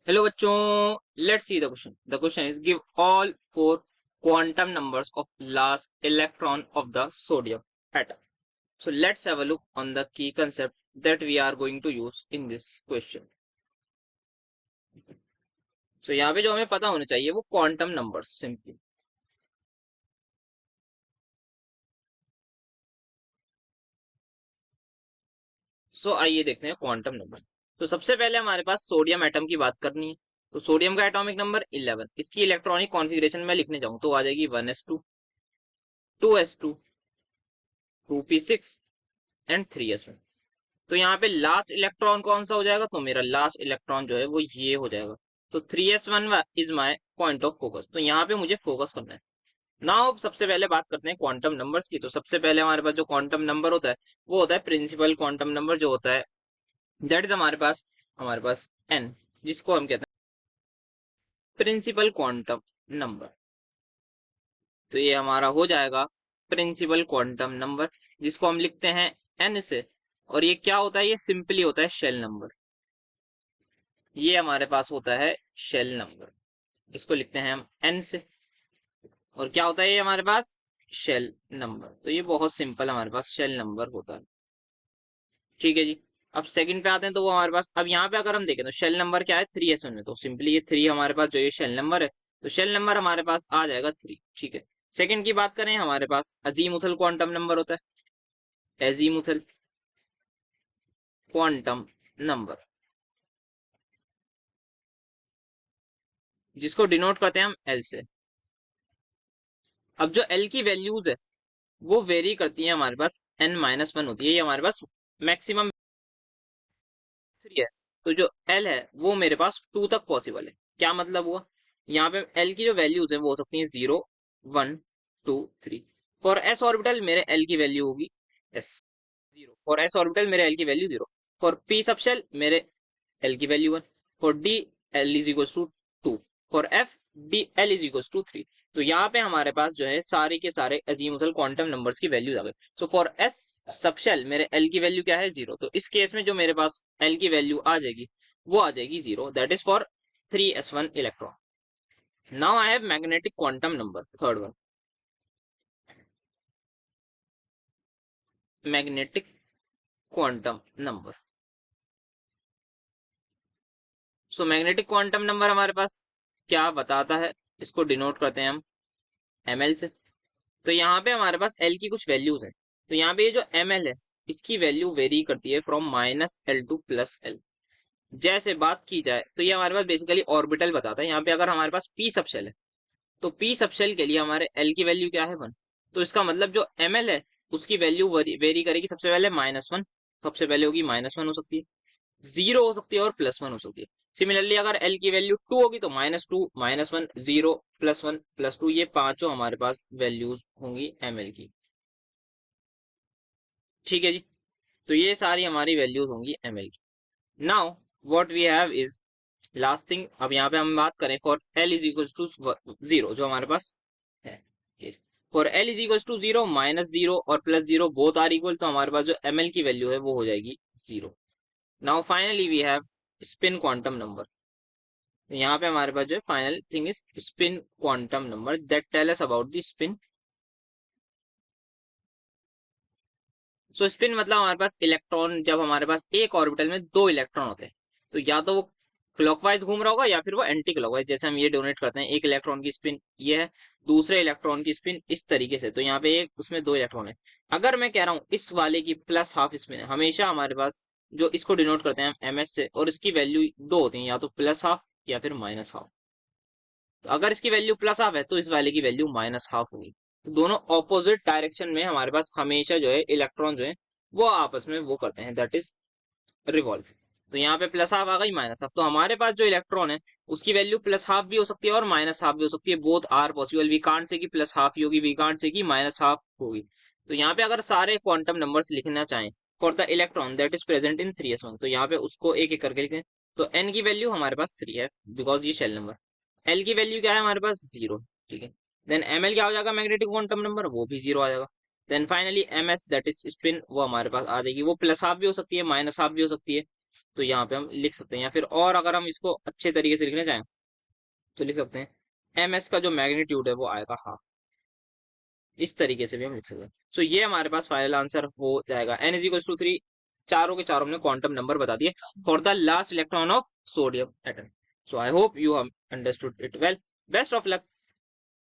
Hello बच्चों, let's see the question. The question is give all four quantum numbers of last electron of the sodium atom. So let's have a look on the key concept that we are going to use in this question. So यहाँ पे जो हमें पता होना चाहिए वो quantum numbers simply. सो आइए देखते हैं क्वांटम नंबर. तो सबसे पहले हमारे पास सोडियम एटम की बात करनी है. तो सोडियम का एटॉमिक नंबर 11. इसकी इलेक्ट्रॉनिक कॉन्फ़िगरेशन में लिखने जाऊं तो आ जाएगी 1s2, 2s2, 2p6 and 3s1. तो यहाँ पे लास्ट इलेक्ट्रॉन कौन सा हो जाएगा? तो मेरा लास्ट इलेक्ट्रॉन जो है वो ये हो जाएगा. तो 3s1 is my point of focus. तो यहाँ पे मुझे फोकस करना है. नाउ सबसे पहले बात करते हैं क्वांटम नंबर्स की. तो सबसे पहले हमारे पास जो क्वांटम नंबर होता है वो होता है प्रिंसिपल क्वांटम नंबर जो होता है दैट इज हमारे पास n, जिसको हम कहते हैं प्रिंसिपल क्वांटम नंबर. तो ये हमारा हो जाएगा प्रिंसिपल क्वांटम नंबर, जिसको हम लिखते हैं n से. और ये क्या होता है? ये सिंपली होता है शेल नंबर. ये हमारे पास होता है शेल नंबर, इसको लिखते हैं हम n से. और क्या होता है ये हमारे पास? Shell number. तो ये बहुत सिंपल हमारे पास शेल नंबर होता है. ठीक है जी. अब सेकंड पे आते हैं. तो वो हमारे पास अब यहाँ पे अगर हम देखें तो शेल नंबर क्या है? 3s1 में. तो सिंपली ये 3 हमारे पास जो ये शेल नंबर है, तो शेल नंबर हमारे पास आ जाएगा 3. ठीक है. सेकंड की बात करें, हमारे पास अजीमुथल क्वांटम नंबर होता है. अजीमुथल क्वांटम नंबर, जिसको डिनोट करते हैं हम एल से. अब जो एल की वैल्यूज है वो वेरी करती है. हमारे पास n-1 होती है. ये हमारे पास मैक्सिमम 3 है. तो जो एल है वो मेरे पास 2 तक पॉसिबल है. क्या मतलब हुआ? यहाँ पे एल की जो वैल्यूज है वो हो सकती है 0, 1, 2, 3. फॉर एस ऑर्बिटल मेरे एल की वैल्यू होगी एस 0. फॉर एस ऑर्बिटल मेरे एल की वैल्यू 0. फॉर पी सबशेल मेरे एल की value 1. For d l is equal to 2. For f d l is equal to 3. तो यहाँ पे हमारे पास जो है सारे के सारे अजीमुथल क्वांटम नंबर्स की वैल्यूज आ गई. सो फॉर एस सबशेल मेरे एल की वैल्यू क्या है? 0. तो इस केस में जो मेरे पास एल की वैल्यू आ जाएगी वो आ जाएगी 0. That is for 3s1 electron. Now I have magnetic quantum number, third one. Magnetic quantum number. So magnetic quantum number हमारे पास क्या बताता है? इसको डिनोट करते हैं हम ml से. तो यहाँ पे हमारे पास l की कुछ वैल्यूज है. तो यहाँ पे ये जो ml है इसकी वैल्यू वेरी करती है फ्रॉम -l टू +l. जैसे बात की जाए तो ये हमारे पास बेसिकली ऑर्बिटल बताता है. यहाँ पे अगर हमारे पास p सबशेल है तो p सबशेल के लिए हमारे l की वैल्यू क्या है? 1. तो इसका मतलब जो ml है उसकी वैल्यू वेरी करेगी. सबसे पहले -1, सबसे पहले होगी -1 हो सकती है, 0 हो सकती है और +1 हो सकती है. सिमिलरली अगर L की वैल्यू 2 होगी तो -2, -1, 0, +1, +2, ये पांचों हमारे पास वैल्यूज होंगी ML की. ठीक है जी. तो ये सारी हमारी वैल्यूज होंगी ML की. Now what we have is last thing. अब यहाँ पे हम बात करें for L is equal to 0 जो हमारे पास है. For L is equal to 0, -0 और +0 बोथ आर इक्वल. तो हमारे पास जो ML की वैल्यू है वो हो जाएगी 0. Now finally we have spin quantum number. यहाँ पे हमारे पास जो है final thing is spin quantum number that tell us about the spin. So spin मतलब हमारे पास इलेक्ट्रॉन, जब हमारे पास एक ऑर्बिटल में 2 इलेक्ट्रॉन होते हैं तो या तो वो क्लॉकवाइज घूम रहा होगा या फिर वो एंटी क्लॉकवाइज. जैसे हम ये डोनेट करते हैं, एक इलेक्ट्रॉन की स्पिन ये है, दूसरे इलेक्ट्रॉन की स्पिन इस तरीके से. तो यहाँ पे एक उसमें 2 इलेक्ट्रॉन है. अगर मैं कह रहा हूँ इस वाले की प्लस हाफ स्पिन है, हमेशा हमारे पास जो इसको डिनोट करते हैं हम MS से, और इसकी वैल्यू 2 होती है, या तो प्लस हाफ या फिर माइनस हाफ. तो अगर इसकी वैल्यू प्लस हाफ है तो इस वाले की वैल्यू माइनस हाफ होगी. तो दोनों ऑपोजिट डायरेक्शन में हमारे पास हमेशा जो है इलेक्ट्रॉन जो है वो आपस में वो करते हैं, दैट इज रिवॉल्व. तो यहाँ पे प्लस हाफ आ गई, माइनस हाफ. तो हमारे पास जो इलेक्ट्रॉन है उसकी वैल्यू प्लस हाफ भी हो सकती है और माइनस हाफ भी हो सकती है. Both are possible. We can't say कि प्लस हाफ ही होगी, वी कांट से कि माइनस हाफ होगी. तो यहाँ पे अगर सारे क्वांटम नंबर्स लिखना चाहें for the electron that is present in 3s1, तो यहाँ पे उसको एक एक करके लिखें. तो n की वैल्यू हमारे पास 3 है बिकॉज ये शेल नंबर. L की वैल्यू क्या है हमारे पास? 0. ठीक है. देन ML क्या हो जाएगा? मैग्नेटिक क्वांटम नंबर, वो भी 0 आ जाएगा. Then finally MS that is spin, वो हमारे पास आ जाएगी. वो प्लस हाफ भी हो सकती है, माइनस हाफ भी हो सकती है. तो यहाँ पे हम लिख सकते हैं, या फिर और अगर हम इसको अच्छे तरीके से लिखने जाएं तो लिख सकते हैं एम एस का जो मैग्नीट्यूड है वो आएगा हाफ। इस तरीके से भी हम लिख सकते हैं। सो ये हमारे पास फाइनल आंसर हो जाएगा। एन इज इक्वल टू 3, चारों के चारों हमने क्वांटम नंबर बता दिए for the last electron of sodium atom. So I hope you have understood it well. Best of luck.